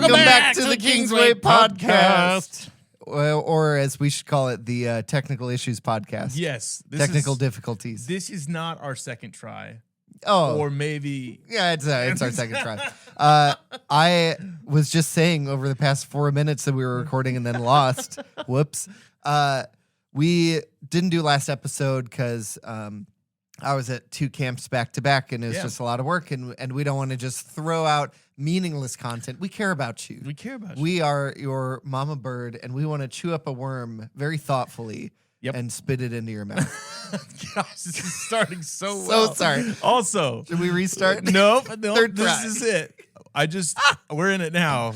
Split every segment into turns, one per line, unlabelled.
Welcome back to the Kingsway Podcast. Or as we should call it, the Technical Issues Podcast.
Yes.
Technical difficulties.
This is not our second try.
Oh.
Or maybe.
Yeah, it's our second try. I was just saying over the past 4 minutes that we were recording and then lost. Whoops. We didn't do last episode because I was at 2 camps back to back and it was just a lot of work. And we don't want to just throw out meaningless content. We care about you.
We care about you.
We are your mama bird and we want to chew up a worm very thoughtfully and spit it into your mouth.
Gosh, this is starting so well.
So sorry.
Also,
should we restart?
Nope.
Third
this
try.
is it. We're in it now.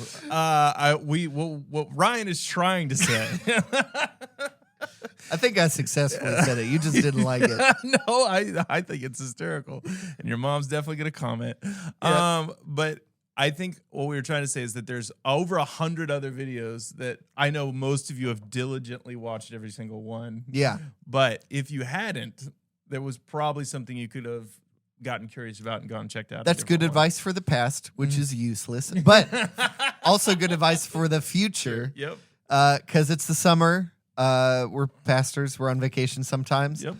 What Ryan is trying to say.
I think I successfully said it. You just didn't like it.
No, I think it's hysterical. And your mom's definitely going to comment.
Yeah.
But I think what we were trying to say is that there's over 100 other videos that I know most of you have diligently watched every single one.
Yeah.
But if you hadn't, there was probably something you could have gotten curious about and gone and checked out.
That's good advice for the past, which is useless, but also good advice for the future.
Yep.
Because it's the summer. We're pastors. We're on vacation sometimes.
Yep.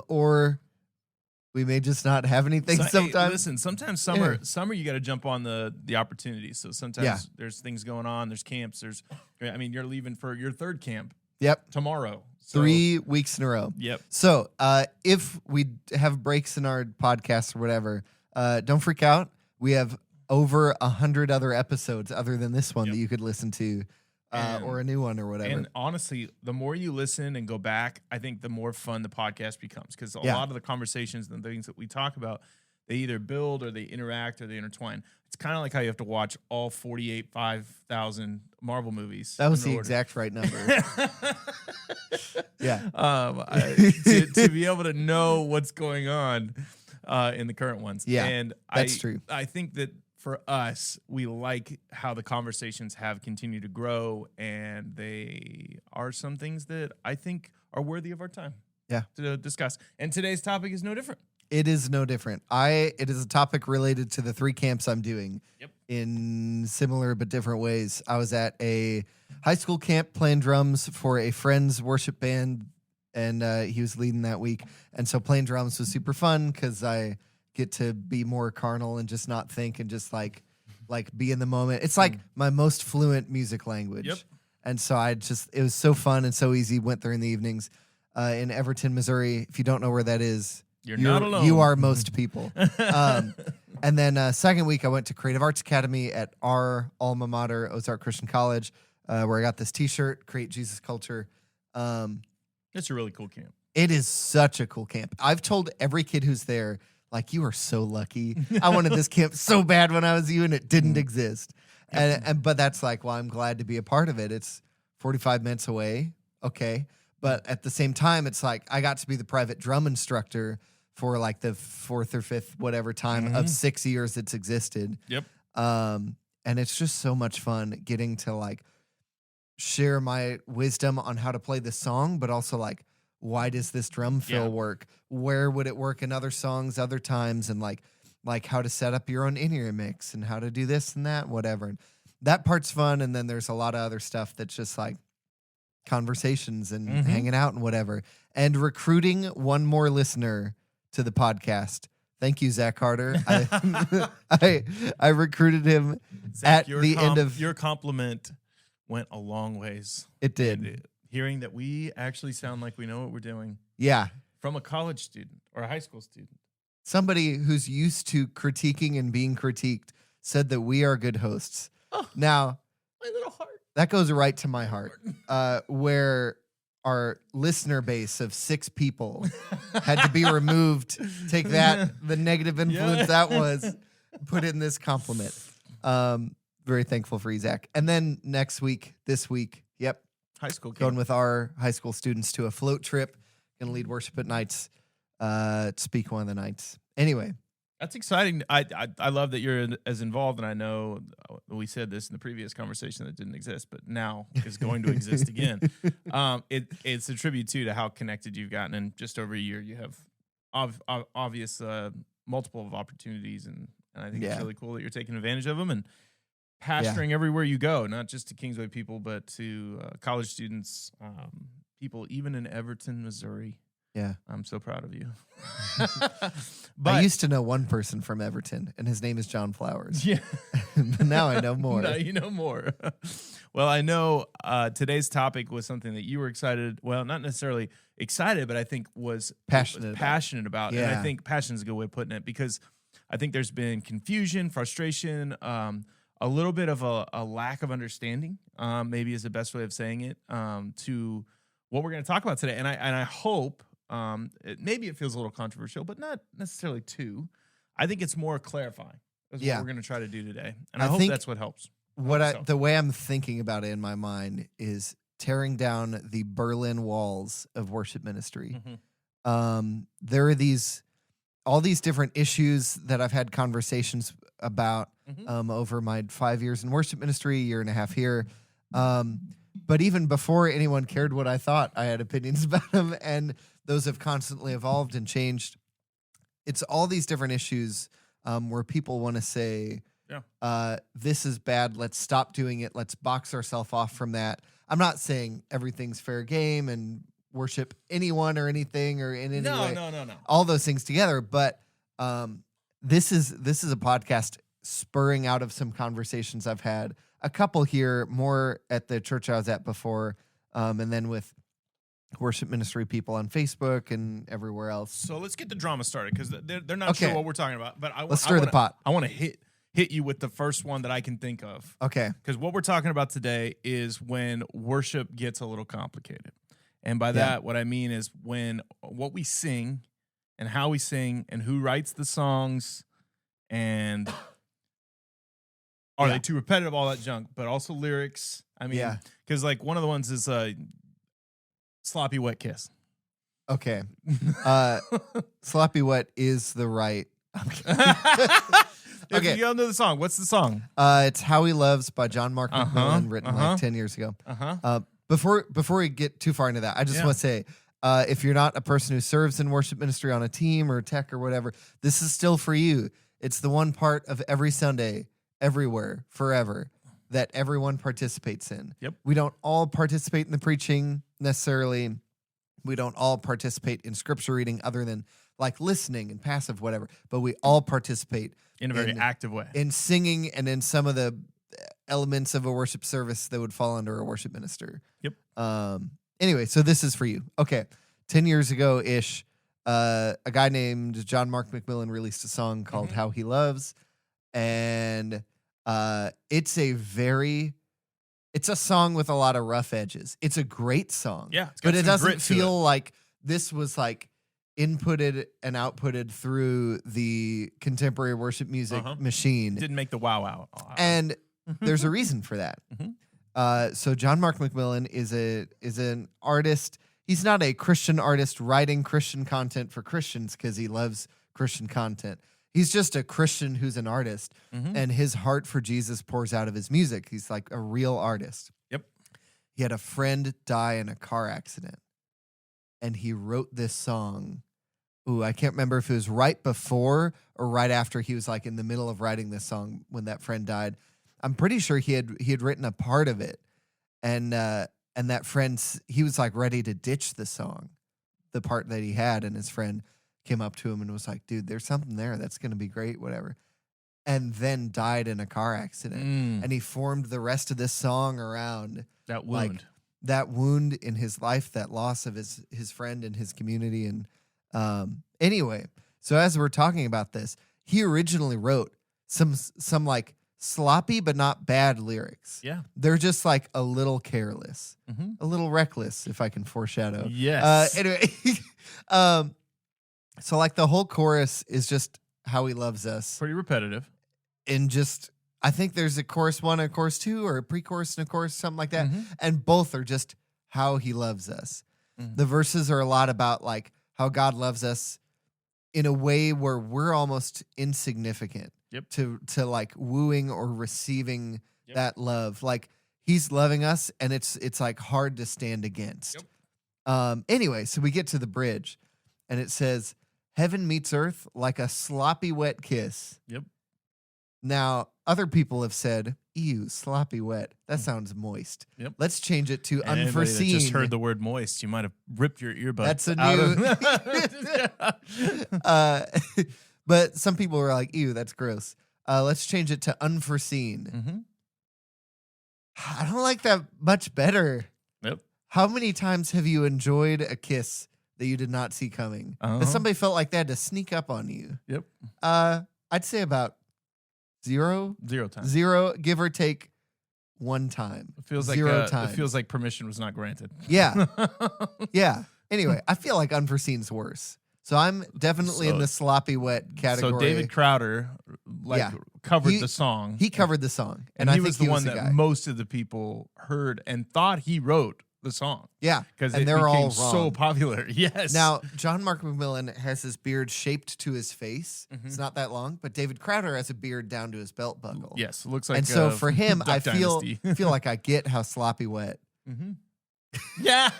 Or we may just not have anything sometimes.
Hey, listen, sometimes summer you got to jump on the opportunities. So sometimes there's things going on. There's camps. You're leaving for your third camp.
Yep.
Tomorrow. So,
3 weeks in a row.
Yep.
So if we have breaks in our podcast or whatever, don't freak out. We have over 100 other episodes other than this one that you could listen to. Or a new one or whatever.
And honestly, the more you listen and go back, I think the more fun the podcast becomes because a lot of the conversations and the things that we talk about, they either build or they interact or they intertwine. It's kind of like how you have to watch all 5,000 Marvel movies.
That was the exact right number. Yeah.
To be able to know what's going on in the current ones.
Yeah,
and
that's true.
I think that for us, we like how the conversations have continued to grow, and they are some things that I think are worthy of our time to discuss. And today's topic is no different.
It is no different. It is a topic related to the 3 camps I'm doing in similar but different ways. I was at a high school camp playing drums for a friend's worship band, and he was leading that week. And so playing drums was super fun because I get to be more carnal and just not think and just like be in the moment. It's like my most fluent music language.
Yep.
And so it was so fun and so easy. Went there in the evenings in Everton, Missouri. If you don't know where that is,
you're not alone.
You are most people. And then second week, I went to Creative Arts Academy at our alma mater, Ozark Christian College, where I got this T-shirt, Create Jesus Culture.
It's a really cool camp.
It is such a cool camp. I've told every kid who's there, like, you are so lucky. I wanted this camp so bad when I was you, and it didn't exist. But that's like, well, I'm glad to be a part of it. It's 45 minutes away. Okay. But at the same time, it's like I got to be the private drum instructor for like the 4th or 5th, whatever time of 6 years it's existed.
Yep.
And it's just so much fun getting to like share my wisdom on how to play this song, but also like, why does this drum fill work? Where would it work in other songs, other times? And like how to set up your own in-ear mix and how to do this and that, whatever. And that part's fun. And then there's a lot of other stuff that's just like conversations and hanging out and whatever. And recruiting one more listener to the podcast. Thank you, Zach Carter. I recruited him
Zach,
at the end of...
Your compliment went a long ways.
It did.
Hearing that we actually sound like we know what we're doing.
Yeah.
From a college student or a high school student.
Somebody who's used to critiquing and being critiqued said that we are good hosts.
Oh,
now,
my little heart.
That goes right to my heart, where our listener base of 6 people had to be removed. Take that, the negative influence that was, put in this compliment. Very thankful for you, Zach. And then this week,
high school camp.
Going with our high school students to a float trip. Going to lead worship at nights. Speak one of the nights. Anyway.
That's exciting. I love that you're as involved, and I know we said this in the previous conversation that didn't exist, but now is going to exist again. It's a tribute, too, to how connected you've gotten. In just over a year, you have obvious multiple of opportunities, and I think it's really cool that you're taking advantage of them. And pastoring everywhere you go, not just to Kingsway people, but to college students, people even in Everton, Missouri.
Yeah.
I'm so proud of you.
But I used to know one person from Everton, and his name is John Flowers.
Yeah.
But now I know more.
Now you know more. Well, I know today's topic was something that you were excited, well, not necessarily excited, but I think was passionate about.
Yeah.
And I think passion is a good way of putting it, because I think there's been confusion, frustration, a little bit of a lack of understanding, maybe is the best way of saying it, to what we're going to talk about today. And I hope, maybe it feels a little controversial, but not necessarily too. I think it's more clarifying. That's what we're going to try to do today. And I hope that's what helps.
The way I'm thinking about it in my mind is tearing down the Berlin walls of worship ministry.
Mm-hmm.
There are all these different issues that I've had conversations about over my 5 years in worship ministry, year and a half here. But even before anyone cared what I thought, I had opinions about them, and those have constantly evolved and changed. It's all these different issues where people want to say, this is bad, let's stop doing it, let's box ourselves off from that. I'm not saying everything's fair game and worship anyone or anything or in any way.
No.
All those things together, but this is a podcast spurring out of some conversations I've had. A couple here, more at the church I was at before, and then with worship ministry people on Facebook and everywhere else.
So let's get the drama started, because they're not sure what we're talking about. But
let's stir the pot.
I want to hit you with the first one that I can think of.
Okay.
Because what we're talking about today is when worship gets a little complicated. And by that, what I mean is when what we sing and how we sing and who writes the songs and are they too repetitive, all that junk, but also lyrics. I mean, because like one of the ones is sloppy wet kiss.
Okay. Sloppy wet is the right.
If you go into the song, what's the song?
It's How He Loves by John Mark McMillan, written like 10 years ago. Before we get too far into that, I just want to say, if you're not a person who serves in worship ministry on a team or tech or whatever, this is still for you. It's the one part of every Sunday, everywhere, forever, that everyone participates in.
Yep.
We don't all participate in the preaching necessarily. We don't all participate in scripture reading other than like listening and passive, whatever. But we all participate
in a very active way.
In singing and in some of the elements of a worship service that would fall under a worship minister.
Yep.
Anyway, so this is for you. Okay. 10 years ago-ish, a guy named John Mark McMillan released a song called How He Loves. And it's a song with a lot of rough edges. It's a great song.
Yeah.
But it doesn't feel like this was like inputted and outputted through the contemporary worship music machine.
Didn't make the wow out.
And there's a reason for that. So John Mark McMillan is an artist. He's not a Christian artist writing Christian content for Christians because he loves Christian content. He's just a Christian who's an artist, and his heart for Jesus pours out of his music. He's like a real artist.
Yep.
He had a friend die in a car accident, and he wrote this song. Ooh, I can't remember if it was right before or right after he was like in the middle of writing this song when that friend died. I'm pretty sure he had written a part of it, and that friend, he was like ready to ditch the song, the part that he had, and his friend came up to him and was like, dude, there's something there that's going to be great, whatever. And then died in a car accident. And he formed the rest of this song around
that wound.
Like, that wound in his life, that loss of his friend and his community. And anyway, so as we're talking about this, he originally wrote some like sloppy but not bad lyrics.
Yeah.
They're just like a little careless, a little reckless, if I can foreshadow.
Yes.
Anyway, so like the whole chorus is just how he loves us.
Pretty repetitive.
And just, I think there's a chorus 1, a chorus 2, or a pre-chorus and a chorus, something like that. And both are just how he loves us. The verses are a lot about like how God loves us in a way where we're almost insignificant to like wooing or receiving that love. Like he's loving us and it's like hard to stand against. Anyway, so we get to the bridge and it says, heaven meets earth like a sloppy wet kiss.
Yep.
Now, other people have said, Ew, sloppy wet. That sounds moist.
Yep.
Let's change it to
And
unforeseen.
that just heard the word moist, you might have ripped your earbuds.
That's a
new.
But some people were like, ew, that's gross. Let's change it to unforeseen.
Mm-hmm.
I don't like that much better.
Yep.
How many times have you enjoyed a kiss that you did not see coming? That somebody felt like they had to sneak up on you?
Yep.
I'd say about 0
times.
0, give or take 1 time.
It feels
Zero
like
times.
It feels like permission was not granted.
Yeah. Yeah. Anyway, I feel like unforeseen's worse. So I'm definitely in the sloppy wet category.
So David Crowder covered the song.
He covered the song.
And he was the one that most of the people heard and thought he wrote the song.
Yeah.
Because
it
they're
became
all so popular. Yes.
Now, John Mark McMillan has his beard shaped to his face.
Mm-hmm.
It's not that long, but David Crowder has a beard down to his belt buckle.
Yes. It looks like
and so for him, I feel
Dynasty.
like I get how sloppy wet.
Mm-hmm. Yeah.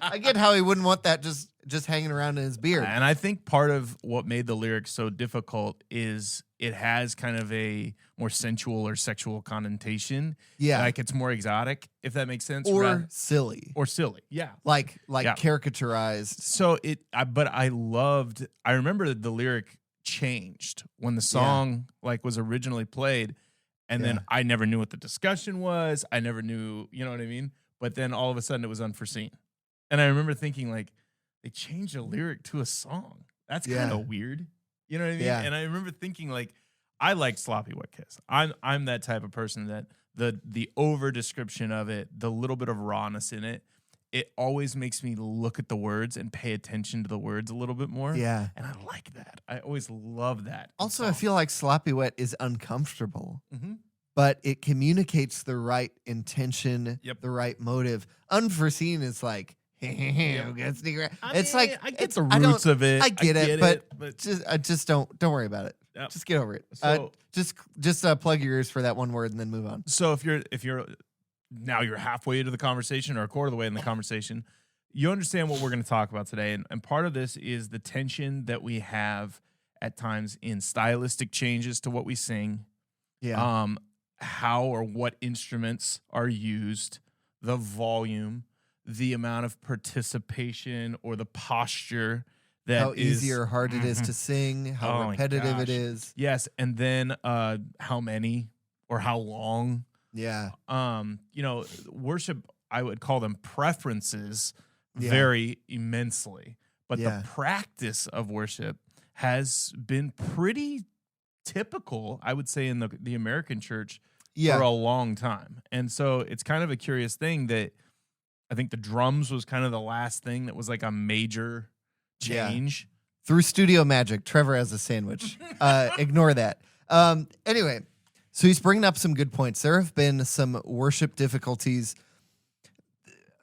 I get how he wouldn't want that just hanging around in his beard.
And I think part of what made the lyrics so difficult is it has kind of a more sensual or sexual connotation.
Yeah.
Like it's more exotic, if that makes sense.
Or silly.
Or silly. Yeah.
Like caricaturized.
So but I remember the lyric changed when the song was originally played. And then I never knew what the discussion was. I never knew, you know what I mean? But then all of a sudden it was unforeseen. And I remember thinking they changed a lyric to a song. That's kind of weird. You know what I mean?
Yeah.
And I remember thinking I like sloppy wet kiss. I'm that type of person that the over description of it, the little bit of rawness in it, it always makes me look at the words and pay attention to the words a little bit more.
Yeah.
And I like that. I always love that.
Also, I feel like sloppy wet is uncomfortable.
Mm-hmm.
But it communicates the right intention,
Yep.
the right motive. Unforeseen is like, it's like
I get the roots of it.
I get it, but just don't worry about it.
Yep.
Just get over it.
So,
just plug your ears for that one word and then move on.
So if you're now you're halfway into the conversation or a quarter of the way in the conversation, you understand what we're going to talk about today, and part of this is the tension that we have at times in stylistic changes to what we sing.
Yeah.
How or what instruments are used, the volume, the amount of participation or the posture that
how easy or hard it is to sing, how repetitive it is.
Yes, and then how many or how long.
Yeah.
Worship, I would call them preferences very immensely, but the practice of worship has been pretty typical, I would say, in the American church for a long time. And so it's kind of a curious thing that I think the drums was kind of the last thing that was like a major change.
Through studio magic, Trevor has a sandwich. Ignore that. Anyway, so he's bringing up some good points. There have been some worship difficulties.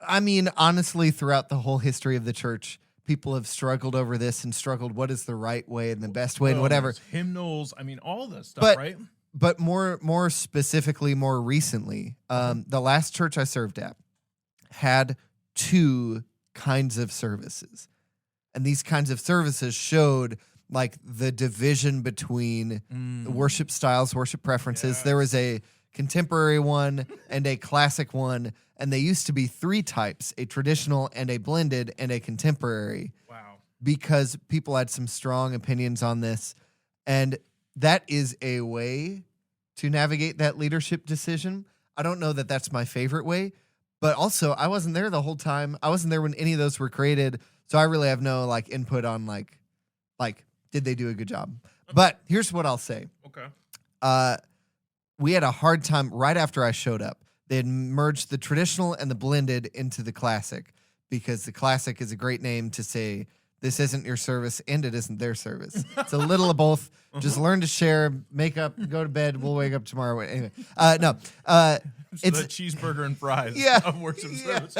I mean, honestly, throughout the whole history of the church, people have struggled over this and struggled what is the right way and the best way and whatever.
Hymnals, I mean, all this stuff, right?
But more specifically, more recently, the last church I served at had 2 kinds of services. And these kinds of services showed like the division between worship styles, worship preferences. Yes. There was a contemporary one and a classic one. And they used to be 3 types, a traditional and a blended and a contemporary.
Wow.
Because people had some strong opinions on this. And that is a way to navigate that leadership decision. I don't know that that's my favorite way, but also I wasn't there the whole time. I wasn't there when any of those were created. So I really have no input on like, did they do a good job? But here's what I'll say.
Okay.
We had a hard time right after I showed up. They had merged the traditional and the blended into the classic because the classic is a great name to say this isn't your service and it isn't their service. It's a little of both. Just learn to share, make up, go to bed. We'll wake up tomorrow. Anyway, no.
It's the cheeseburger and fries of worship service.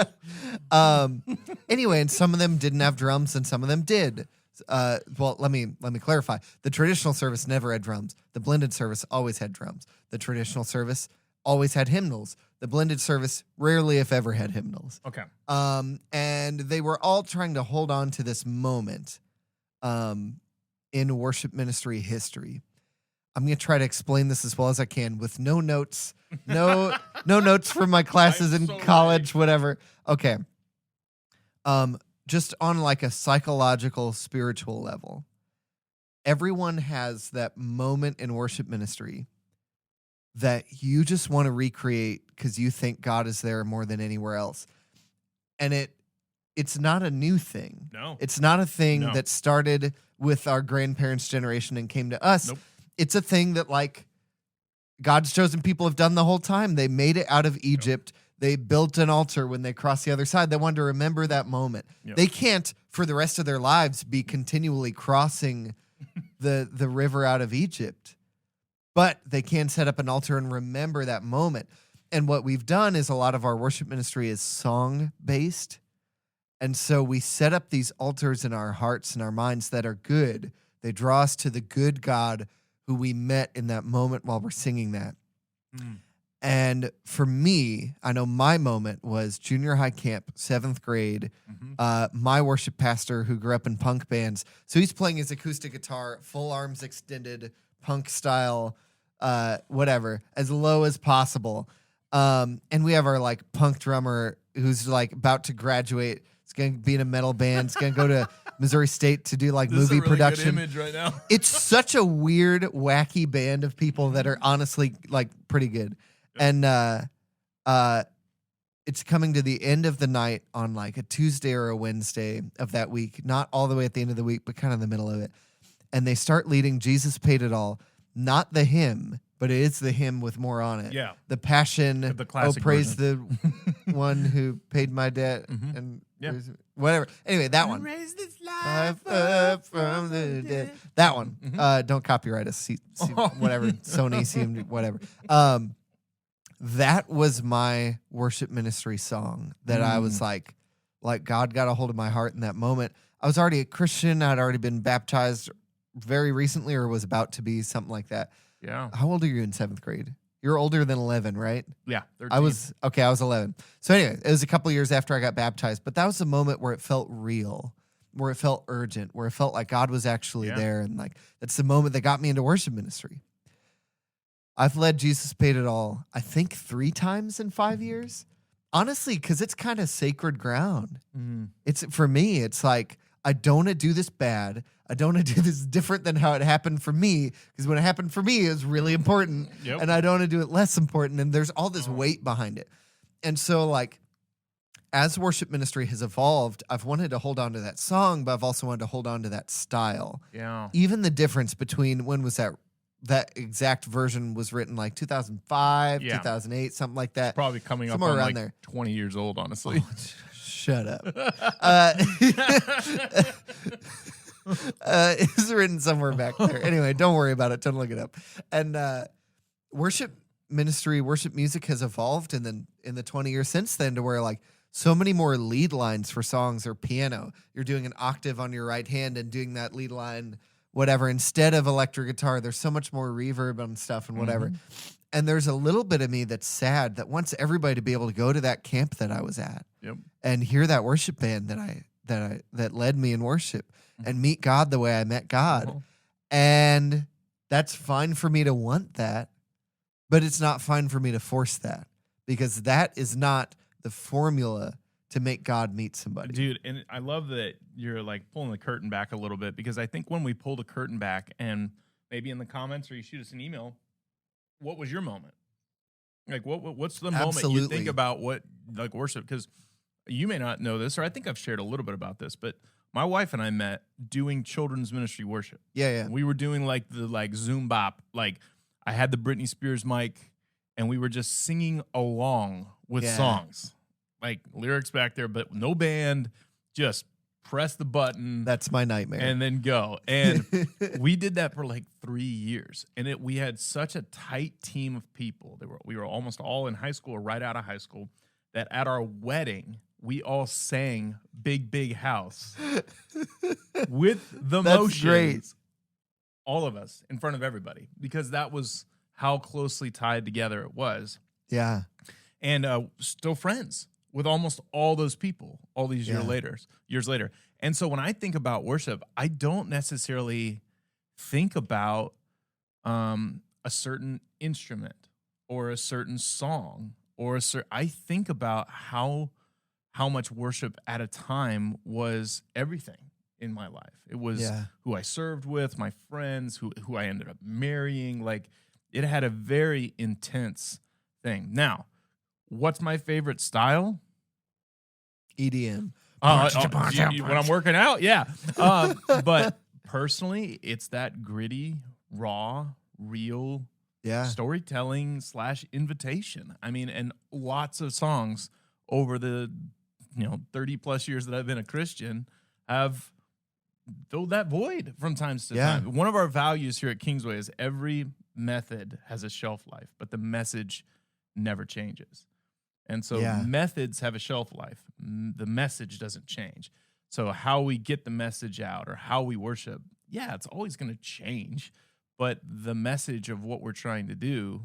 Anyway, and some of them didn't have drums and some of them did. Well, let me clarify. The traditional service never had drums. The blended service always had drums. The traditional service always had hymnals. The blended service rarely, if ever, had hymnals.
Okay.
And they were all trying to hold on to this moment in worship ministry history. I'm going to try to explain this as well as I can with no notes, no notes from my classes in college, whatever. Okay. Just on like a psychological, spiritual level, everyone has that moment in worship ministry that you just want to recreate because you think God is there more than anywhere else. And it's not a new thing.
No.
It's not a thing that started with our grandparents' generation and came to us.
Nope. It's
a thing that like God's chosen people have done the whole time. They made it out of Egypt. Yep. They built an altar when they crossed the other side. They wanted to remember that moment. Yep. They can't, for the rest of their lives, be continually crossing the river out of Egypt. But they can set up an altar and remember that moment. And what we've done is a lot of our worship ministry is song-based. And so we set up these altars in our hearts and our minds that are good. They draw us to the good God who we met in that moment while we're singing that. Mm. And for me, I know my moment was junior high camp, 7th grade. Mm-hmm. My worship pastor who grew up in punk bands. So he's playing his acoustic guitar, full arms extended, punk style, whatever, as low as possible. And we have our like punk drummer who's like about to graduate. He's going to be in a metal band. He's going to go to Missouri State to do like
this
movie
is a really
production.
Good image right now.
It's such a weird, wacky band of people that are honestly like pretty good. And it's coming to the end of the night on like a Tuesday or a Wednesday of that week, not all the way at the end of the week, but kind of the middle of it. And they start leading Jesus Paid It All, not the hymn, but it is the hymn with more on it.
Yeah.
The Passion,
the classic
praise
version.
the one who paid my debt,
Mm-hmm.
and
yeah.
whatever. Anyway, that one.
Raise this life
up from the dead. That one.
Mm-hmm.
Don't copyright us. Whatever. Sony, CMD, whatever. That was my worship ministry song that I was like God got a hold of my heart in that moment. I was already a Christian. I'd already been baptized very recently or was about to be, something like that.
Yeah.
How old are you in 7th grade? You're older than 11, right?
Yeah. 13.
I was 11. So anyway, it was a couple years after I got baptized, but that was the moment where it felt real, where it felt urgent, where it felt like God was actually there. And like, that's the moment that got me into worship ministry. I've led Jesus Paid It All, I think 3 times in 5 years. Honestly, because it's kind of sacred ground. Mm. It's for me, it's like, I don't want to do this bad. I don't want to do this different than how it happened for me. Because when it happened for me, it was really important. Yep. And I don't want to do it less important. And there's all this weight behind it. And so like, as worship ministry has evolved, I've wanted to hold on to that song, but I've also wanted to hold on to that style.
Yeah.
Even the difference between when was that exact version was written, like 2005, 2008, something like that.
It's probably coming
somewhere
up on
around
like
there.
20 years old, honestly.
Oh, shut up. It's written somewhere back there. Anyway, don't worry about it. Don't look it up. And worship ministry, worship music has evolved in the 20 years since then to where like so many more lead lines for songs or piano. You're doing an octave on your right hand and doing that lead line, whatever, instead of electric guitar. There's so much more reverb and stuff and whatever. Mm-hmm. And there's a little bit of me that's sad that wants everybody to be able to go to that camp that I was at and hear that worship band that led me in worship and meet God the way I met God. Uh-huh. And that's fine for me to want that, but it's not fine for me to force that, because that is not the formula to make God meet somebody.
Dude, and I love that you're like pulling the curtain back a little bit, because I think when we pull the curtain back, and maybe in the comments or you shoot us an email, what was your moment? Like what's the moment you think about what like worship? Because you may not know this, or I think I've shared a little bit about this, but my wife and I met doing children's ministry worship.
Yeah.
We were doing like the Zoom bop. Like I had the Britney Spears mic and we were just singing along with songs. Like lyrics back there, but no band, just press the button.
That's my nightmare.
And then go. And we did that for like 3 years. And we had such a tight team of people. We were almost all in high school or right out of high school, that at our wedding, we all sang Big, Big House with the motions. Great. All of us in front of everybody, because that was how closely tied together it was.
Yeah.
And still friends with almost all those people all these years later. And so when I think about worship, I don't necessarily think about a certain instrument or a certain song or I think about how much worship at a time was everything in my life. It was who I served with, my friends, who I ended up marrying. Like, it had a very intense thing. Now, what's my favorite style?
EDM.
When I'm working out, yeah. But personally, it's that gritty, raw, real storytelling / invitation. I mean, and lots of songs over the 30 plus years that I've been a Christian have filled that void from time to time. One of our values here at Kingsway is every method has a shelf life, but the message never changes. And so methods have a shelf life. The message doesn't change. So how we get the message out or how we worship, it's always going to change. But the message of what we're trying to do,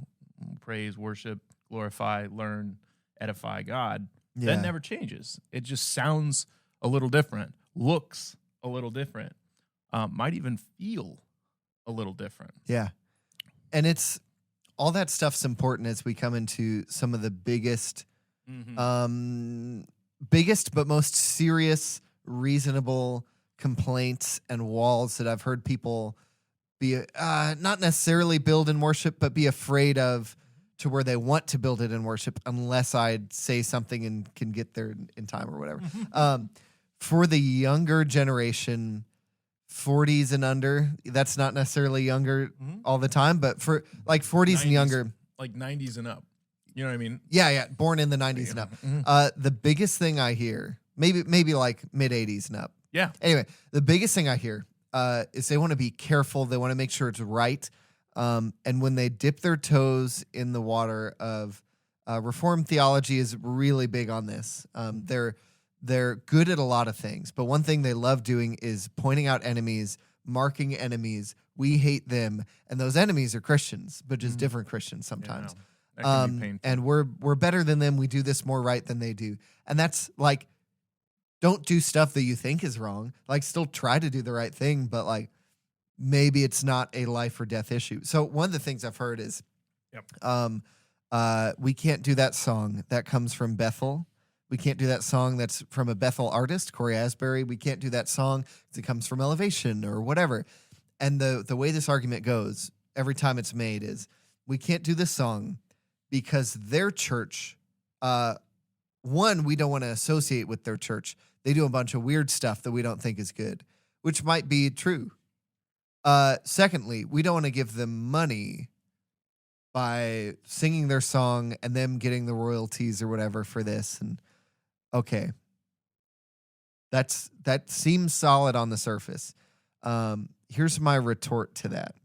praise, worship, glorify, learn, edify God, that never changes. It just sounds a little different, looks a little different, might even feel a little different.
Yeah. And it's all that stuff's important as we come into some of the biggest but most serious, reasonable complaints and walls that I've heard people be not necessarily build in worship, but be afraid of to where they want to build it in worship unless I say something and can get there in time or whatever. For the younger generation, 40s and under, that's not necessarily younger all the time, but for like 40s
90s,
and younger.
Like 90s and up. You know what I mean?
Yeah. Born in the 90s and up. The biggest thing I hear, maybe like mid 80s and up.
Yeah.
Anyway, the biggest thing I hear is they want to be careful. They want to make sure it's right. And when they dip their toes in the water of Reformed theology is really big on this. They're good at a lot of things, but one thing they love doing is pointing out enemies, marking enemies. We hate them, and those enemies are Christians, but just different Christians sometimes.
That can be painful.
And we're better than them. We do this more right than they do, and that's like, don't do stuff that you think is wrong. Like, still try to do the right thing, but like, maybe it's not a life or death issue. So one of the things I've heard is, we can't do that song that comes from Bethel. We can't do that song that's from a Bethel artist, Corey Asbury. We can't do that song because it comes from Elevation or whatever. And the way this argument goes every time it's made is, we can't do this song because their church, one, we don't want to associate with their church. They do a bunch of weird stuff that we don't think is good, which might be true. Secondly, we don't want to give them money by singing their song and them getting the royalties or whatever for this. And okay, that seems solid on the surface. Here's my retort to that.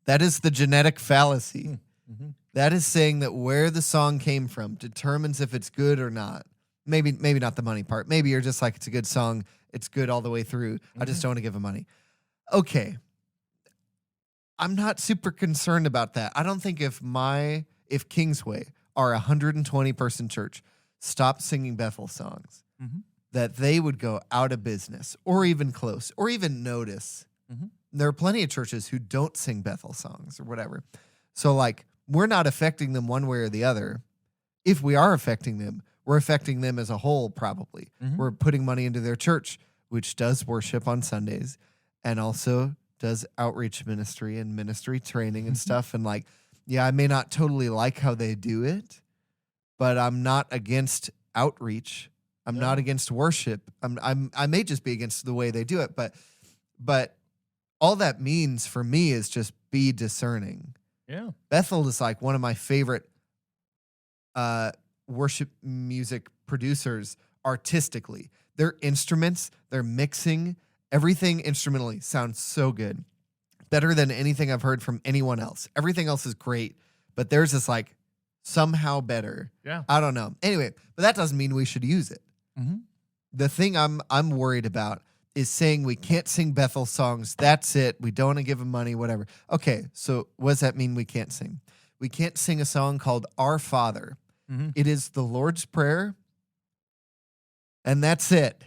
That is the genetic fallacy. That is saying that where the song came from determines if it's good or not. Maybe not the money part. Maybe you're just like, it's a good song. It's good all the way through. I just don't want to give them money. Okay. I'm not super concerned about that. I don't think if Kingsway, our 120 person church, stopped singing Bethel songs, that they would go out of business or even close or even notice. There are plenty of churches who don't sing Bethel songs or whatever. So like, we're not affecting them one way or the other. If we are affecting them, we're affecting them as a whole, probably. We're putting money into their church, which does worship on Sundays and also does outreach ministry and ministry training and stuff. And like, I may not totally like how they do it, but I'm not against outreach. I'm not against worship. I may just be against the way they do it, but all that means for me is just be discerning.
Yeah.
Bethel is like one of my favorite worship music producers artistically. Their instruments, their mixing, everything instrumentally sounds so good. Better than anything I've heard from anyone else. Everything else is great, but theirs is like somehow better.
Yeah.
I don't know. Anyway, but that doesn't mean we should use it. The thing I'm worried about is saying we can't sing Bethel songs. That's it. We don't want to give them money, whatever. Okay, so what does that mean we can't sing? We can't sing a song called Our Father. It is the Lord's Prayer, and that's it.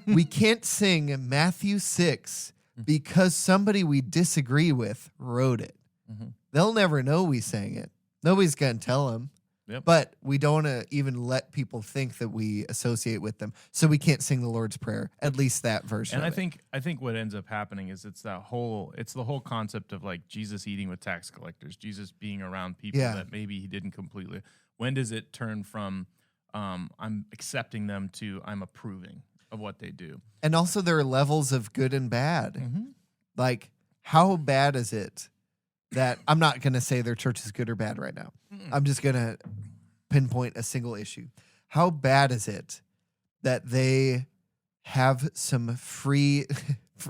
We can't sing Matthew 6 because somebody we disagree with wrote it.
Mm-hmm.
They'll never know we sang it. Nobody's going to tell them.
Yep.
But we don't want to even let people think that we associate with them. So we can't sing the Lord's Prayer, at least that version.
And
of it.
I think what ends up happening is it's the whole concept of like Jesus eating with tax collectors, Jesus being around people that maybe he didn't completely. When does it turn from I'm accepting them to I'm approving of what they do?
And also there are levels of good and bad.
Mm-hmm.
Like, how bad is it that I'm not going to say their church is good or bad right now. I'm just going to pinpoint a single issue. How bad is it that they have some free,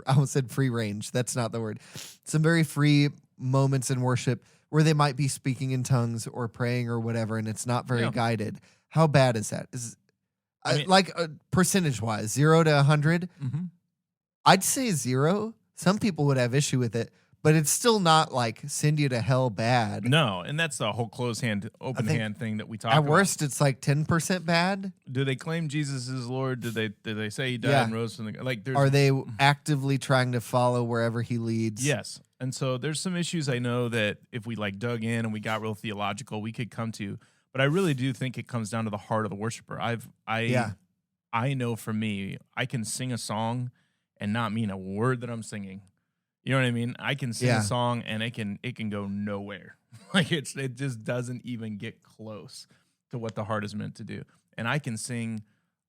I almost said free range. That's not the word. Some very free moments in worship where they might be speaking in tongues or praying or whatever, and it's not very guided. How bad is that? Percentage wise, 0 to 100, I'd say 0. Some people would have issue with it, but it's still not like send you to hell bad.
No, and that's the whole closed hand, open hand thing that we talk about.
At worst, it's like 10% bad.
Do they claim Jesus is Lord? Do they say he died and rose from the like?
Are they actively trying to follow wherever he leads?
Yes, and so there's some issues I know that if we like dug in and we got real theological, we could come to. But I really do think it comes down to the heart of the worshiper. I know for me, I can sing a song and not mean a word that I'm singing. You know what I mean? I can sing a song and it can go nowhere. Like it just doesn't even get close to what the heart is meant to do. And I can sing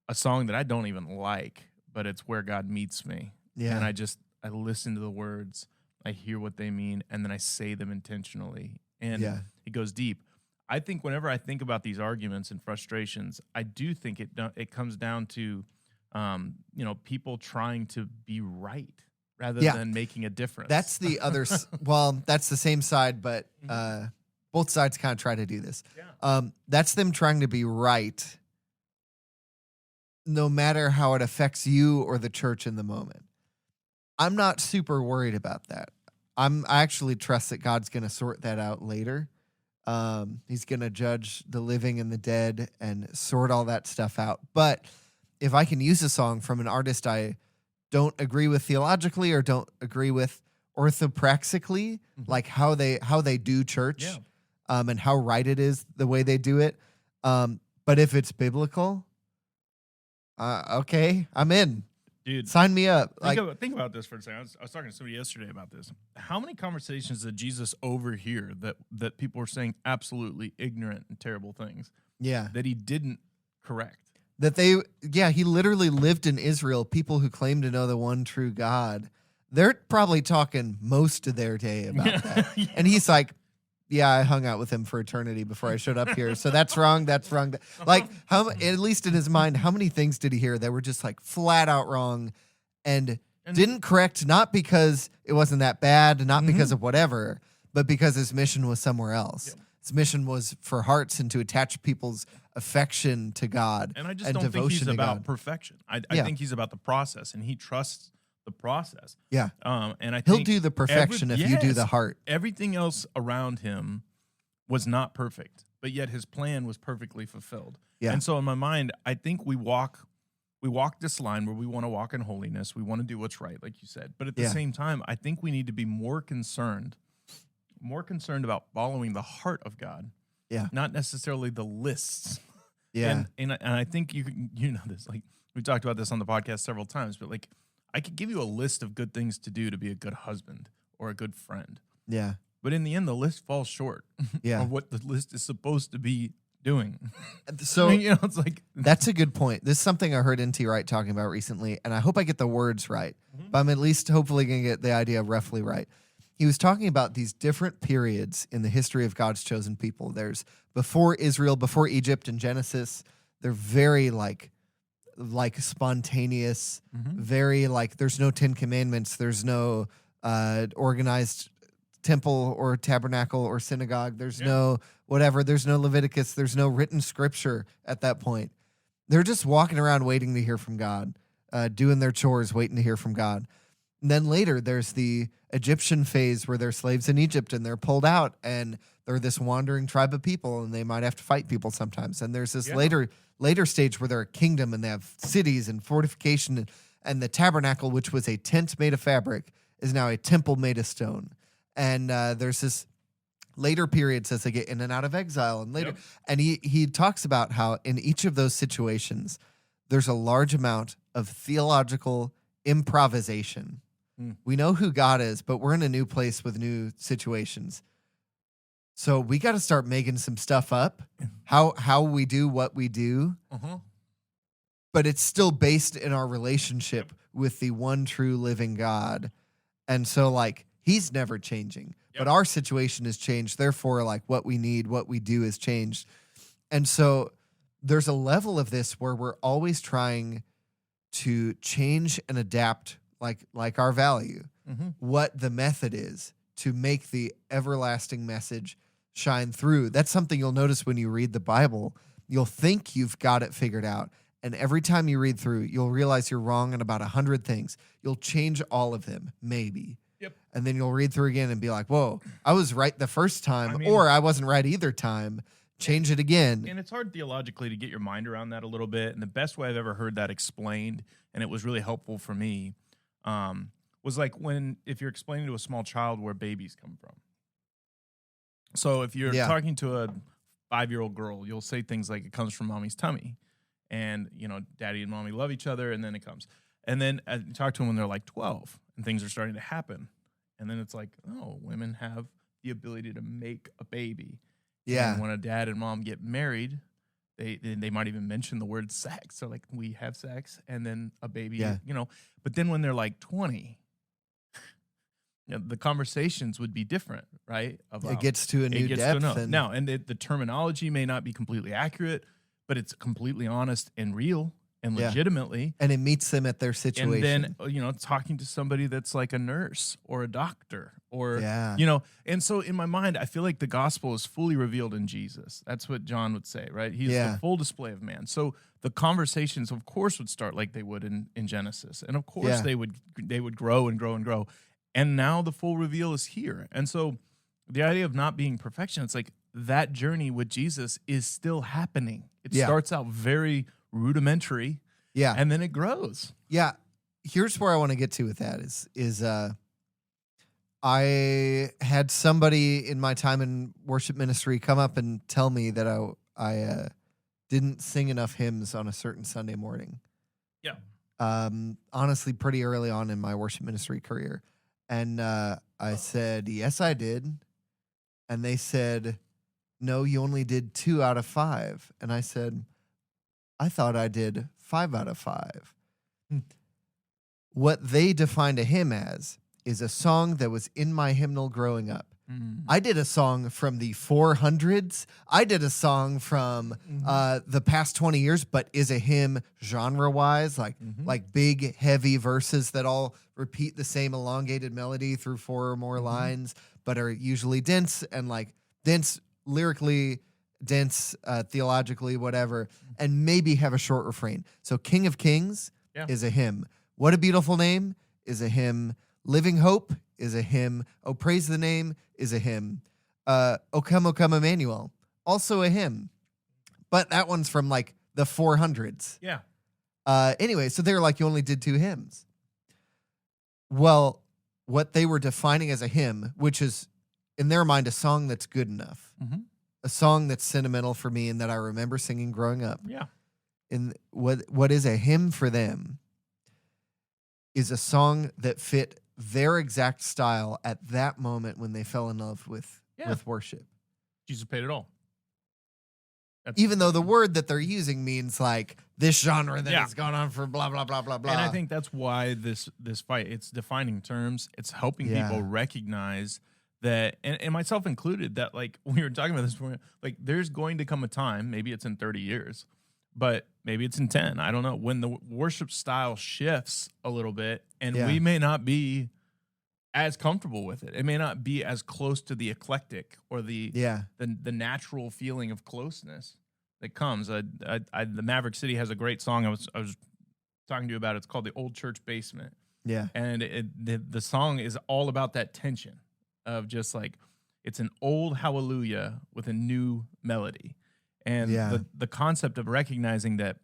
a song that I don't even like, but it's where God meets me. Yeah. And I listen to the words, I hear what they mean, and then I say them intentionally. And it goes deep. I think whenever I think about these arguments and frustrations, I do think it comes down to people trying to be right rather than making a difference.
That's the other. Well, that's the same side, but both sides kind of try to do this. Yeah. That's them trying to be right, no matter how it affects you or the church in the moment. I'm not super worried about that. I actually trust that God's going to sort that out later. He's going to judge the living and the dead and sort all that stuff out. But if I can use a song from an artist I don't agree with theologically or don't agree with orthopraxically, like how they do church, and how right it is the way they do it. But if it's biblical, okay, I'm in.
Dude,
sign me up.
Think about this for a second. I was talking to somebody yesterday about this. How many conversations did Jesus overhear that people were saying absolutely ignorant and terrible things? Yeah, that he didn't correct.
He literally lived in Israel. People who claim to know the one true God, they're probably talking most of their day about that. And he's like, yeah, I hung out with him for eternity before I showed up here. So that's wrong. That's wrong. Like, at least in his mind, how many things did he hear that were just like flat out wrong and didn't correct, not because it wasn't that bad, not because of whatever, but because his mission was somewhere else. Yeah. His mission was for hearts and to attach people's affection to God.
And I just don't think he's about perfection. I think he's about the process, and he trusts the process. Yeah. And I think
he'll do the perfection if you do the heart.
Everything else around him was not perfect, but yet his plan was perfectly fulfilled. Yeah. And so in my mind, I think we walk this line where we want to walk in holiness. We want to do what's right, like you said. But at the same time, I think we need to be more concerned about following the heart of God. Yeah. Not necessarily the lists. Yeah. And I think you know this, like we talked about this on the podcast several times, but like I could give you a list of good things to do to be a good husband or a good friend. Yeah. But in the end, the list falls short of what the list is supposed to be doing.
So, it's like... That's a good point. This is something I heard N.T. Wright talking about recently, and I hope I get the words right, but I'm at least hopefully going to get the idea roughly right. He was talking about these different periods in the history of God's chosen people. There's before Israel, before Egypt in Genesis. They're very like spontaneous, very like there's no 10 Commandments, there's no organized temple or tabernacle or synagogue, there's no whatever, there's no Leviticus, there's no written scripture at that point. They're just walking around waiting to hear from God, doing their chores, waiting to hear from God. And then later there's the Egyptian phase where they're slaves in Egypt and they're pulled out and they're this wandering tribe of people and they might have to fight people sometimes. And there's this later stage where they're a kingdom and they have cities and fortification and the tabernacle, which was a tent made of fabric. is now a temple made of stone. And there's this later periods as they get in and out of exile and later. Yep. And he talks about how in each of those situations, there's a large amount of theological improvisation. We know who God is, but we're in a new place with new situations. So we got to start making some stuff up, how we do what we do. But it's still based in our relationship with the one true living God. And so like he's never changing, but our situation has changed. Therefore, like what we need, what we do has changed. And so there's a level of this where we're always trying to change and adapt like our value, what the method is to make the everlasting message shine through. That's something you'll notice when you read the Bible. You'll think you've got it figured out. And every time you read through, you'll realize you're wrong in about 100 things. You'll change all of them, maybe.
Yep.
And then you'll read through again and be like, whoa, I was right the first time, or I wasn't right either time. Change it again.
And it's hard theologically to get your mind around that a little bit. And the best way I've ever heard that explained, and it was really helpful for me, was like if you're explaining to a small child where babies come from. So if you're talking to a 5-year-old girl, you'll say things like, it comes from mommy's tummy. And, daddy and mommy love each other, and then it comes. And then you talk to them when they're like 12, and things are starting to happen. And then it's like, oh, women have the ability to make a baby. Yeah. And when a dad and mom get married, they might even mention the word sex. So like, we have sex, and then a baby, But then when they're like 20, the conversations would be different, right?
It gets to a new depth.
Now, and the terminology may not be completely accurate, but it's completely honest and real and legitimately.
And it meets them at their situation.
And then, talking to somebody that's like a nurse or a doctor or, and so in my mind, I feel like the gospel is fully revealed in Jesus. That's what John would say, right? He's the full display of man. So the conversations, of course, would start like they would in Genesis. And of course, they would grow and grow and grow. And now the full reveal is here. And so the idea of not being perfection, it's like that journey with Jesus is still happening. It starts out very rudimentary, and then it grows.
Yeah. Here's where I want to get to with that is I had somebody in my time in worship ministry come up and tell me that I didn't sing enough hymns on a certain Sunday morning.
Yeah.
Honestly, pretty early on in my worship ministry career. And I said, yes, I did. And they said, no, you only did 2 out of 5. And I said, I thought I did 5 out of 5. What they defined a hymn as is a song that was in my hymnal growing up. I did a song from the 400s. I did a song from the past 20 years, but is a hymn genre-wise, like big, heavy verses that all repeat the same elongated melody through 4 or more lines, but are usually dense and like dense lyrically, dense theologically, whatever, and maybe have a short refrain. So King of Kings is a hymn. What a Beautiful Name is a hymn. Living Hope is a hymn. Oh, Praise the Name is a hymn. O Come, Emmanuel, also a hymn. But that one's from like the 400s.
Yeah.
Anyway, so they're like, you only did 2 hymns. Well, what they were defining as a hymn, which is in their mind a song that's good enough, a song that's sentimental for me and that I remember singing growing up.
Yeah.
And what is a hymn for them is a song that fit their exact style at that moment when they fell in love with worship.
Jesus paid it all.
Even though the word that they're using means like this genre that has gone on for blah, blah, blah, blah, blah.
And I think that's why this fight, it's defining terms. It's helping people recognize that, and myself included, that like we were talking about this before, like there's going to come a time, maybe it's in 30 years, but maybe it's in 10. I don't know, when the worship style shifts a little bit and we may not be as comfortable with it. It may not be as close to the eclectic or the natural feeling of closeness that comes. The Maverick City has a great song I was talking to you about. It's called The Old Church Basement. Yeah. And the song is all about that tension of just like, it's an old hallelujah with a new melody. And the concept of recognizing that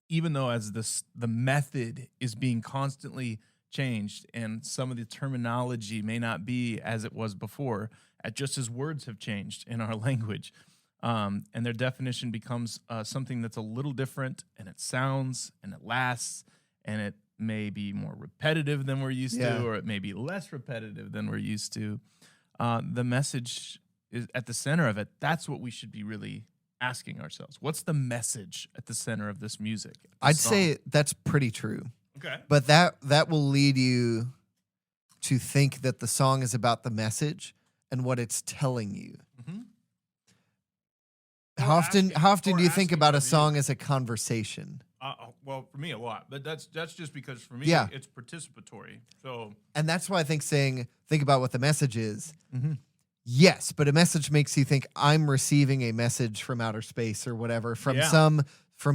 even though as the method is being constantly changed, and some of the terminology may not be as it was before, just as words have changed in our language. And their definition becomes something that's a little different, and it sounds, and it lasts, and it may be more repetitive than we're used to, or it may be less repetitive than we're used to. The message is at the center of it. That's what we should be really asking ourselves. What's the message at the center of this music?
I'd say that's pretty true.
Okay.
But that will lead you to think that the song is about the message and what it's telling you.
Mm-hmm.
How often do you think about a song as a conversation?
Well, for me, a lot. But that's just because for me, it's participatory. So,
and that's why I think think about what the message is.
Mm-hmm.
Yes, but a message makes you think I'm receiving a message from outer space or whatever from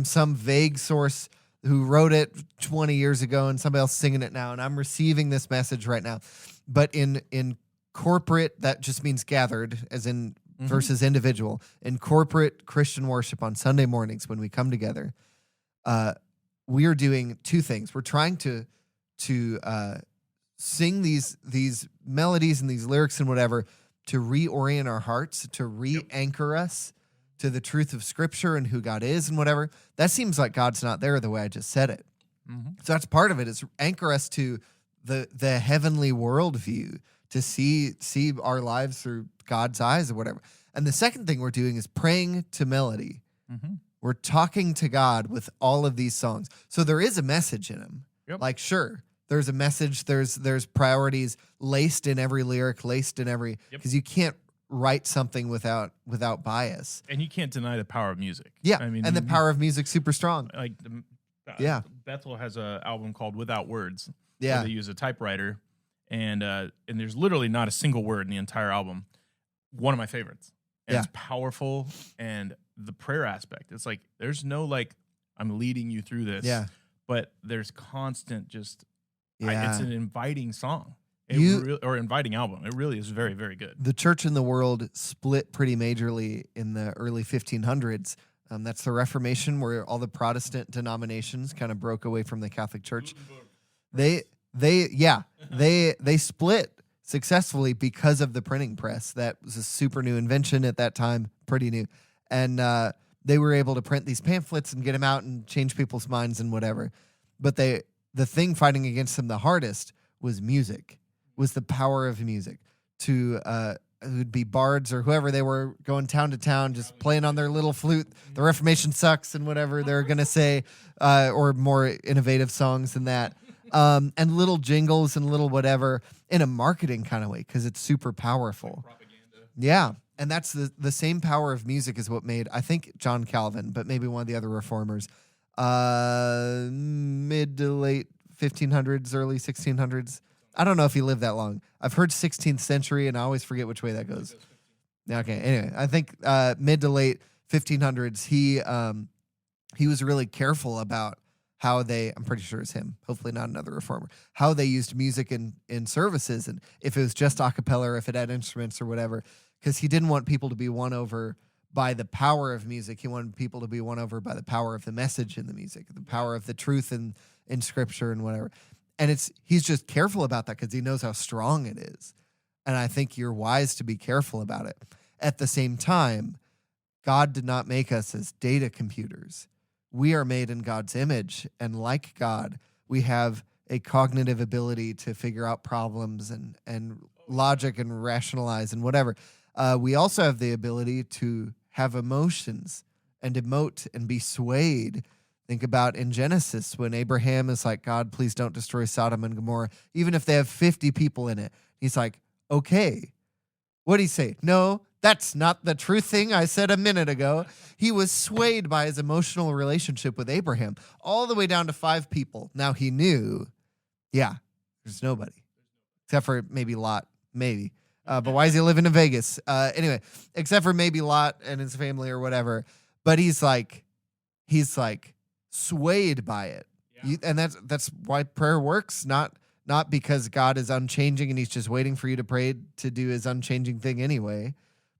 some vague source who wrote it 20 years ago and somebody else singing it now, and I'm receiving this message right now. But in corporate, that just means gathered, as in versus individual. In corporate Christian worship on Sunday mornings when we come together, we are doing two things. We're trying to sing these melodies and these lyrics and whatever to reorient our hearts, to re-anchor us to the truth of Scripture and who God is and whatever. That seems like God's not there the way I just said it.
Mm-hmm.
So that's part of it, is anchor us to the heavenly worldview, to see our lives through God's eyes or whatever. And the second thing we're doing is praying to melody.
Mm-hmm.
We're talking to God with all of these songs. So there is a message in them.
Yep.
Like, sure, there's a message, there's priorities laced in every lyric, laced in every, because you can't write something without bias.
And you can't deny the power of music.
Yeah, I mean, and the power of music super strong.
Like, Bethel has an album called Without Words.
Yeah,
where they use a typewriter, and there's literally not a single word in the entire album. One of my favorites. And it's powerful, and the prayer aspect. It's like there's no like I'm leading you through this.
Yeah,
but there's constant just.
Yeah,
it's an inviting song. Or inviting album. It really is very, very good.
The church in the world split pretty majorly in the early 1500s. That's the Reformation, where all the Protestant denominations kind of broke away from the Catholic Church. They split successfully because of the printing press. That was a super new invention at that time, pretty new. And they were able to print these pamphlets and get them out and change people's minds and whatever. But the thing fighting against them the hardest was music, was the power of music. To who'd be bards or whoever, they were going town to town, just playing on their little flute. The Reformation sucks and whatever they're going to say, or more innovative songs than that. And little jingles and little whatever in a marketing kind of way, because it's super powerful.
Like propaganda.
Yeah. And that's the same power of music is what made, I think, John Calvin, but maybe one of the other reformers, mid to late 1500s, early 1600s. I don't know if he lived that long. I've heard 16th century, and I always forget which way that goes. Okay, anyway, I think mid to late 1500s, he was really careful about how I'm pretty sure it's him, hopefully not another reformer, how they used music in services, and if it was just a cappella or if it had instruments or whatever, because he didn't want people to be won over by the power of music. He wanted people to be won over by the power of the message in the music, the power of the truth in Scripture and whatever. And he's just careful about that because he knows how strong it is. And I think you're wise to be careful about it. At the same time, God did not make us as data computers. We are made in God's image, and like God, we have a cognitive ability to figure out problems and logic and rationalize and whatever. We also have the ability to have emotions and emote and be swayed. Think about in Genesis when Abraham is like, God, please don't destroy Sodom and Gomorrah, even if they have 50 people in it. He's like, okay. What did he say? No, that's not the true thing I said a minute ago. He was swayed by his emotional relationship with Abraham all the way down to 5 people. Now he knew, there's nobody except for maybe Lot, maybe. But why is he living in Vegas? Anyway, except for maybe Lot and his family or whatever. But he's like swayed by it. Yeah. And that's why prayer works, not because God is unchanging and he's just waiting for you to pray to do his unchanging thing anyway,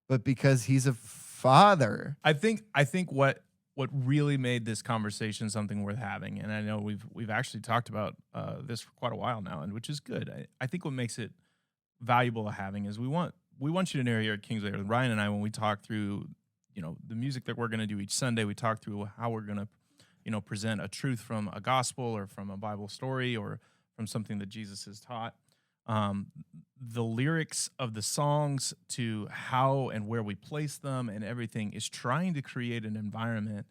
but because he's a father.
I think what what really made this conversation something worth having, and I know we've actually talked about this for quite a while now, and which is good. I think what makes it valuable to having is we want you to know here at Kingsley, Ryan and I, when we talk through, the music that we're going to do each Sunday, we talk through how we're going to, present a truth from a gospel or from a Bible story or from something that Jesus has taught. The lyrics of the songs to how and where we place them and everything is trying to create an environment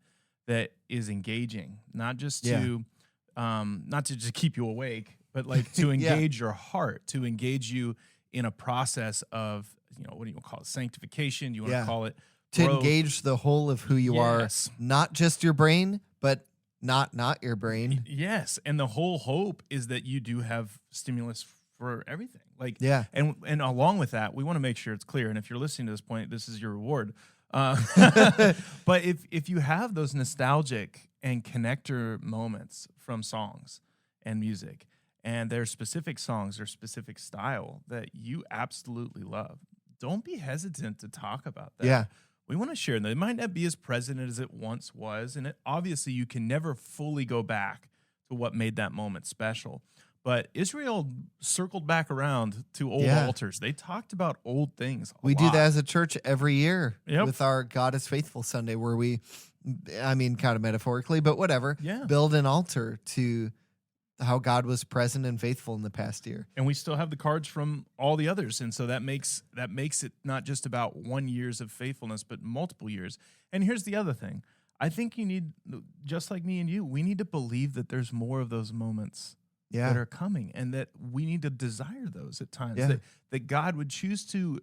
that is engaging, not just to just keep you awake, but like to engage your heart, to engage you in a process of, what do you call it? Sanctification. You want to call it
to
growth.
Engage the whole of who you are, not just your brain, but not your brain.
Yes. And the whole hope is that you do have stimulus for everything. And along with that, we want to make sure it's clear. And if you're listening to this point, this is your reward. But if you have those nostalgic and connector moments from songs and music, and there's specific songs or specific style that you absolutely love, don't be hesitant to talk about that.
Yeah.
We want to share them. It might not be as present as it once was, and obviously you can never fully go back to what made that moment special. But Israel circled back around to old altars. They talked about old things a lot.
Do that as a church every year with our God is Faithful Sunday, where we, kind of metaphorically, but whatever, build an altar to how God was present and faithful in the past year.
And we still have the cards from all the others. And so that makes it not just about 1 year of faithfulness, but multiple years. And here's the other thing. I think you need, just like me and you, we need to believe that there's more of those moments that are coming, and that we need to desire those at times, that God would choose to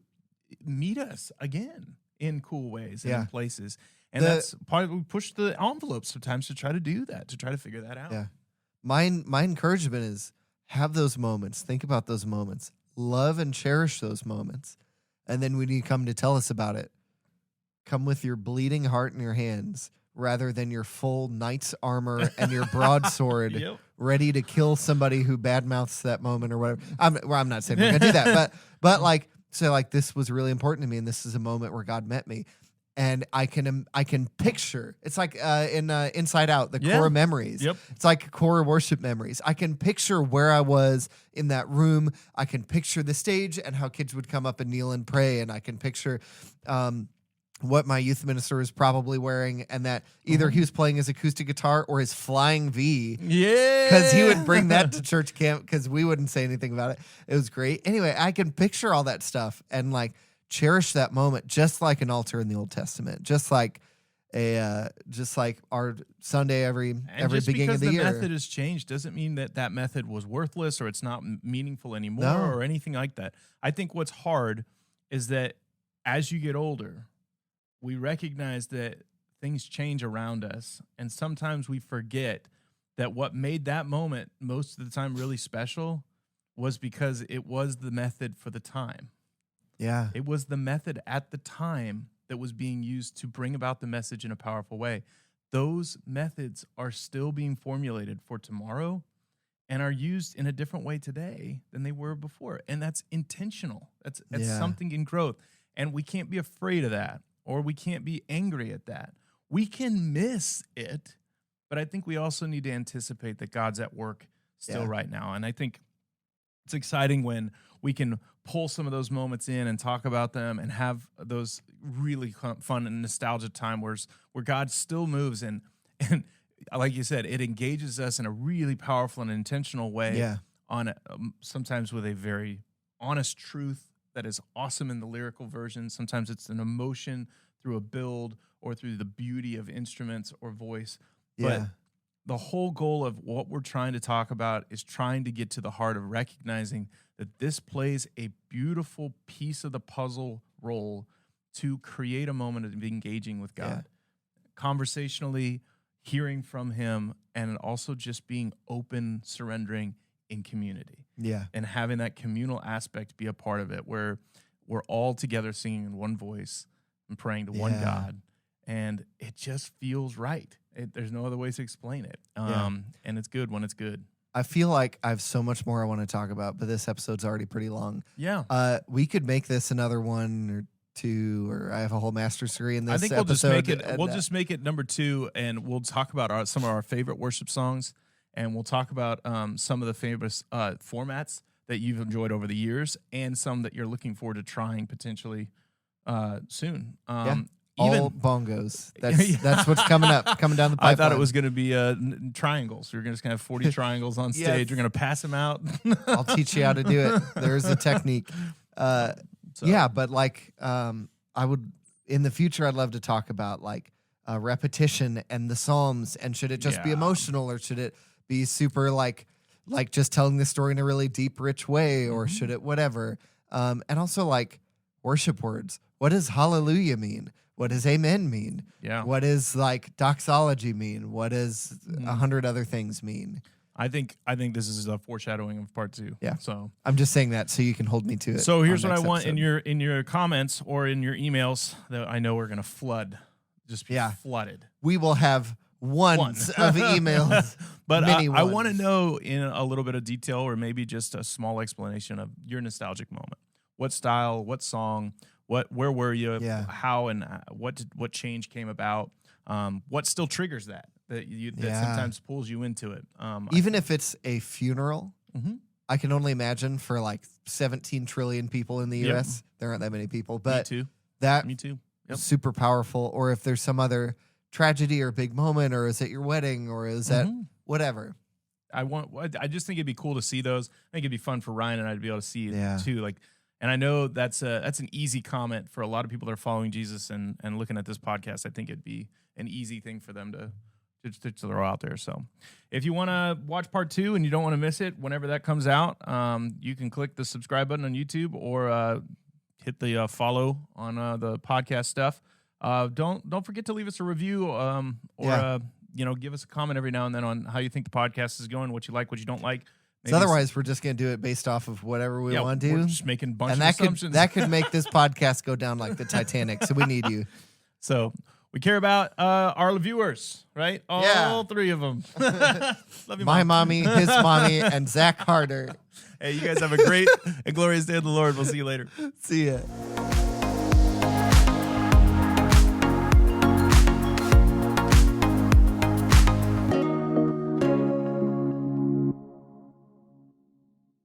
meet us again in cool ways and in places. And that's part of, we push the envelope sometimes to try to do that, to try to figure that out.
Yeah. My encouragement is have those moments. Think about those moments. Love and cherish those moments. And then when you come to tell us about it, come with your bleeding heart in your hands rather than your full knight's armor and your broadsword ready to kill somebody who badmouths that moment or whatever. I'm not saying we're going to do that, but this was really important to me, and this is a moment where God met me. And I can picture, it's like in Inside Out, the core memories. Yep. It's like core worship memories. I can picture where I was in that room. I can picture the stage and how kids would come up and kneel and pray. And I can picture what my youth minister was probably wearing, and that either he was playing his acoustic guitar or his flying V.
Yeah.
Because he would bring that to church camp because we wouldn't say anything about it. It was great. Anyway, I can picture all that stuff and cherish that moment, just like an altar in the Old Testament, just like our Sunday every beginning of the year.
Just because the method has changed doesn't mean that method was worthless or it's not meaningful anymore or anything like that. I think what's hard is that as you get older, we recognize that things change around us, and sometimes we forget that what made that moment most of the time really special was because it was the method for the time.
Yeah.
It was the method at the time that was being used to bring about the message in a powerful way. Those methods are still being formulated for tomorrow and are used in a different way today than they were before. And that's intentional. That's something in growth. And we can't be afraid of that, or we can't be angry at that. We can miss it, but I think we also need to anticipate that God's at work still right now. And I think it's exciting when we can pull some of those moments in and talk about them and have those really fun and nostalgic time where God still moves and like you said, it engages us in a really powerful and intentional way on sometimes with a very honest truth that is awesome in the lyrical version. Sometimes it's an emotion through a build or through the beauty of instruments or voice. But the whole goal of what we're trying to talk about is trying to get to the heart of recognizing that this plays a beautiful piece of the puzzle role to create a moment of engaging with God, conversationally, hearing from him, and also just being open, surrendering in community.
Yeah.
And having that communal aspect be a part of it, where we're all together singing in one voice and praying to one God. And it just feels right. There's no other way to explain it. And it's good when it's good.
I feel like I have so much more I want to talk about, but this episode's already pretty long.
Yeah.
We could make this another 1 or 2, or I have a whole master's degree in this.
I think we'll
episode.
just make it number 2, and we'll talk about some of our favorite worship songs, and we'll talk about some of the famous formats that you've enjoyed over the years, and some that you're looking forward to trying potentially soon.
All bongos. That's what's coming down the pipeline.
I thought it was going to be triangles. You're just going to have 40 triangles on stage. Yes. You're going to pass them out.
I'll teach you how to do it. There's a technique. Yeah, but like I would in the future, I'd love to talk about like repetition and the Psalms, and should it just be emotional, or should it be super like just telling the story in a really deep, rich way, or should it whatever? And also like worship words. What does hallelujah mean? What does amen mean?
Yeah.
What does like doxology mean? What does 100 other things mean?
I think this is a foreshadowing of part 2.
Yeah.
So
I'm just saying that so you can hold me to it.
So here's what I want in your comments or in your emails that I know we're gonna flood. Just be flooded.
We will have ones of emails.
But I want to know in a little bit of detail, or maybe just a small explanation of your nostalgic moment. What style, what song, where were you, how and what change came about, what still triggers that sometimes pulls you into it.
Even if it's a funeral, I can only imagine for like 17 trillion people in the U.S. There aren't that many people, but
me too.
Yep. Super powerful. Or if there's some other tragedy or big moment, or is it your wedding, or is that whatever.
I just think it'd be cool to see those. I think it'd be fun for Ryan and I to be able to see it too. Like, and I know that's an easy comment for a lot of people that are following Jesus and looking at this podcast. I think it'd be an easy thing for them to throw out there. So if you want to watch part 2 and you don't want to miss it whenever that comes out, you can click the subscribe button on YouTube, or hit the follow on the podcast stuff. Don't forget to leave us a review, or give us a comment every now and then on how you think the podcast is going, what you like, what you don't like.
Maybe otherwise, we're just going to do it based off of whatever we want to do.
We're just making a bunch of assumptions.
That could make this podcast go down like the Titanic, so we need you.
So we care about our viewers, right? All 3 of them. Love you,
my mommy, his mommy, and Zach Harder.
Hey, you guys have a great and glorious day of the Lord. We'll see you later.
See ya.